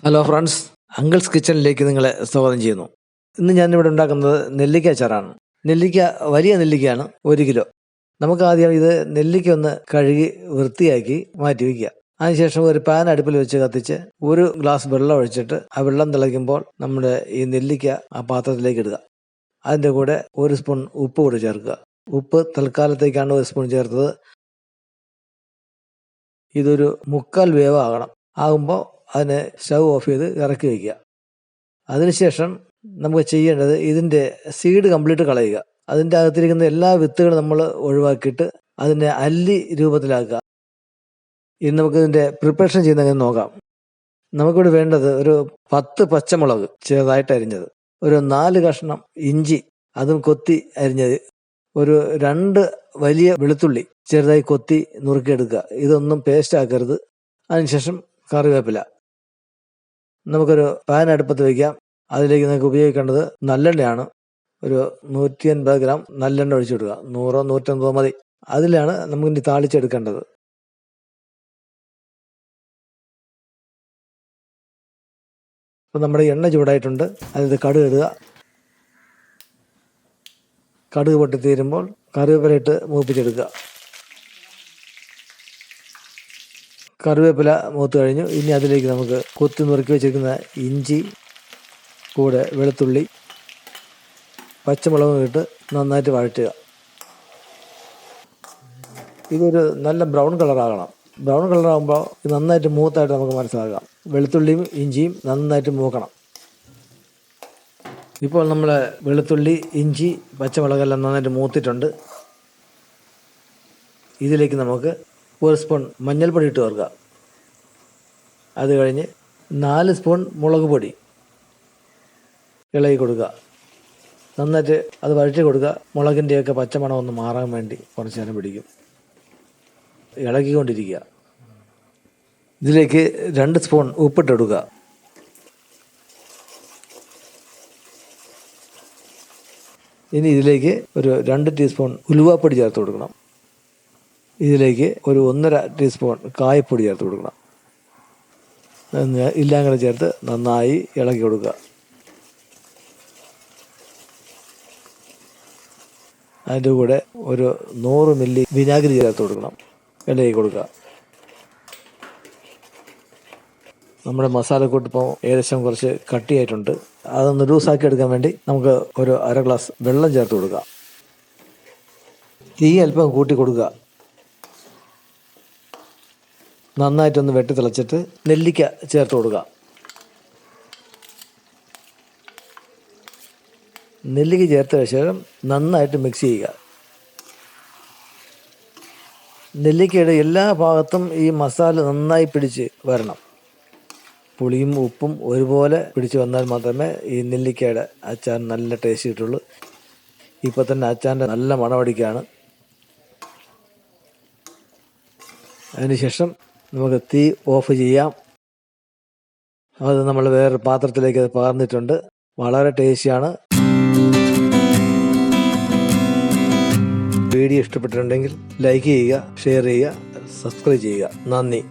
Hello friends, uncles കിച്ചണിലേക്ക് നിങ്ങളെ സ്വാഗതം ചെയ്യുന്നു. ഇന്ന് ഞാനിവിടെ ഉണ്ടാക്കുന്നത് നെല്ലിക്ക അച്ചാറാണ്. നെല്ലിക്ക വലിയ നെല്ലിക്കയാണ്, 1 കിലോ. നമുക്ക് ആദ്യം ഇത് നെല്ലിക്ക ഒന്ന് കഴുകി വൃത്തിയാക്കി മാറ്റി വയ്ക്കുക. അതിനുശേഷം ഒരു പാൻ അടുപ്പിൽ വെച്ച് കത്തിച്ച് 1 ഗ്ലാസ് വെള്ളം ഒഴിച്ചിട്ട് ആ വെള്ളം തിളയ്ക്കുമ്പോൾ നമ്മുടെ ഈ നെല്ലിക്ക ആ പാത്രത്തിലേക്ക് ഇടുക. അതിൻ്റെ കൂടെ 1 സ്പൂൺ ഉപ്പ് കൂടി ചേർക്കുക. ഉപ്പ് തൽക്കാലത്തേക്കാണ് 1 സ്പൂൺ ചേർത്തത്. ഇതൊരു 3/4 വേവ് ആകുമ്പോൾ അതിനെ സ്റ്റൗ ഓഫ് ചെയ്ത് ഇറക്കി വയ്ക്കുക. അതിനുശേഷം നമുക്ക് ചെയ്യേണ്ടത് ഇതിൻ്റെ സീഡ് കംപ്ലീറ്റ് കളയുക. അതിൻ്റെ അകത്തിരിക്കുന്ന എല്ലാ വിത്തുകളും നമ്മൾ ഒഴിവാക്കിയിട്ട് അതിനെ അല്ലി രൂപത്തിലാക്കുക. ഇനി നമുക്കിതിൻ്റെ പ്രിപ്പറേഷൻ ചെയ്യുന്നതെന്ന് നോക്കാം. നമുക്കിവിടെ വേണ്ടത് ഒരു 10 പച്ചമുളക് ചെറുതായിട്ട് അരിഞ്ഞത്, ഒരു 4 കഷ്ണം ഇഞ്ചി അതും കൊത്തി അരിഞ്ഞത്, ഒരു 2 വലിയ വെളുത്തുള്ളി ചെറുതായി കൊത്തി നുറുക്കിയെടുക്കുക. ഇതൊന്നും പേസ്റ്റ് ആക്കരുത്. അതിനുശേഷം കറിവേപ്പില. നമുക്കൊരു പാൻ അടുപ്പത്ത് വയ്ക്കാം. അതിലേക്ക് നമുക്ക് ഉപയോഗിക്കേണ്ടത് നല്ലെണ്ണയാണ്. ഒരു 150 ഗ്രാം നല്ലെണ്ണ ഒഴിച്ചു വിടുക. 100 150 മതി. അതിലാണ് നമുക്കിനി താളിച്ചെടുക്കേണ്ടത്. അപ്പം നമ്മുടെ എണ്ണ ചൂടായിട്ടുണ്ട്. അതിൽ കടുക് ഇടുക. കടുക് പൊട്ടിത്തീരുമ്പോൾ കറിവേപ്പില ഇട്ട് മൂപ്പിച്ചെടുക്കുക. കറിവേപ്പില മൂത്ത് കഴിഞ്ഞു. ഇനി അതിലേക്ക് നമുക്ക് കൊത്തി നുറുക്കി വെച്ചിരിക്കുന്ന ഇഞ്ചി, കൂടെ വെളുത്തുള്ളി, പച്ചമുളകും ഇട്ട് നന്നായിട്ട് വഴറ്റുക. ഇതൊരു നല്ല ബ്രൗൺ കളറാകണം. ബ്രൗൺ കളറാകുമ്പോൾ ഇത് നന്നായിട്ട് മൂത്തായിട്ട് നമുക്ക് മനസ്സിലാക്കാം. വെളുത്തുള്ളിയും ഇഞ്ചിയും നന്നായിട്ട് മൂക്കണം. ഇപ്പോൾ നമ്മൾ വെളുത്തുള്ളി, ഇഞ്ചി, പച്ചമുളകെല്ലാം നന്നായിട്ട് മൂത്തിട്ടുണ്ട്. ഇതിലേക്ക് നമുക്ക് 1 സ്പൂൺ മഞ്ഞൾപ്പൊടി ഇട്ട് ചേർക്കുക. അത് കഴിഞ്ഞ് 4 സ്പൂൺ മുളക് പൊടി ഇളകി കൊടുക്കുക. നന്നായിട്ട് അത് വഴറ്റി കൊടുക്കുക. മുളകിൻ്റെയൊക്കെ പച്ചമണം ഒന്ന് മാറാൻ വേണ്ടി കുറച്ച് നേരം പിടിക്കും. ഇളകിക്കൊണ്ടിരിക്കുക. ഇതിലേക്ക് 2 സ്പൂൺ ഉപ്പിട്ടെടുക്കുക. ഇനി ഇതിലേക്ക് ഒരു 2 ടീസ്പൂൺ ഉലുവാപ്പൊടി ചേർത്ത് കൊടുക്കണം. ഇതിലേക്ക് ഒരു 1.5 ടീസ്പൂൺ കായപ്പൊടി ചേർത്ത് കൊടുക്കണം. എല്ലാം കൂടെ ചേർത്ത് നന്നായി ഇളക്കി കൊടുക്കുക. അതിൻ്റെ കൂടെ ഒരു 100 മില്ലി വിനാഗിരി ചേർത്ത് കൊടുക്കണം. ഇളക്കി കൊടുക്കുക. നമ്മുടെ മസാലക്കൂട്ട് ഇപ്പോൾ ഏകദേശം കുറച്ച് കട്ടിയായിട്ടുണ്ട്. അതൊന്ന് ലൂസാക്കി എടുക്കാൻ വേണ്ടി നമുക്ക് ഒരു 1/2 ഗ്ലാസ് വെള്ളം ചേർത്ത് കൊടുക്കുക. തീ അല്പം കൂട്ടി കൊടുക്കുക. നന്നായിട്ടൊന്ന് വെട്ടി തിളച്ചിട്ട് നെല്ലിക്ക ചേർത്ത് കൊടുക്കുക. നെല്ലിക്ക ചേർത്ത ശേഷം നന്നായിട്ട് മിക്സ് ചെയ്യുക. നെല്ലിക്കയുടെ എല്ലാ ഭാഗത്തും ഈ മസാല നന്നായി പിടിച്ച് വരണം. പുളിയും ഉപ്പും ഒരുപോലെ പിടിച്ച് വന്നാൽ മാത്രമേ ഈ നെല്ലിക്കയുടെ അച്ചാർ നല്ല ടേസ്റ്റ് കിട്ടുള്ളൂ. ഇപ്പോൾ തന്നെ അച്ചാറിൻ്റെ നല്ല മണമടിക്കാണ്. അതിനുശേഷം നമുക്ക് തീ ഓഫ് ചെയ്യാം. അത് നമ്മൾ വേറൊരു പാത്രത്തിലേക്ക് അത് പകർന്നിട്ടുണ്ട്. വളരെ ടേസ്റ്റിയാണ്. വീഡിയോ ഇഷ്ടപ്പെട്ടിട്ടുണ്ടെങ്കിൽ ലൈക്ക് ചെയ്യുക, ഷെയർ ചെയ്യുക, സബ്സ്ക്രൈബ് ചെയ്യുക. നന്ദി.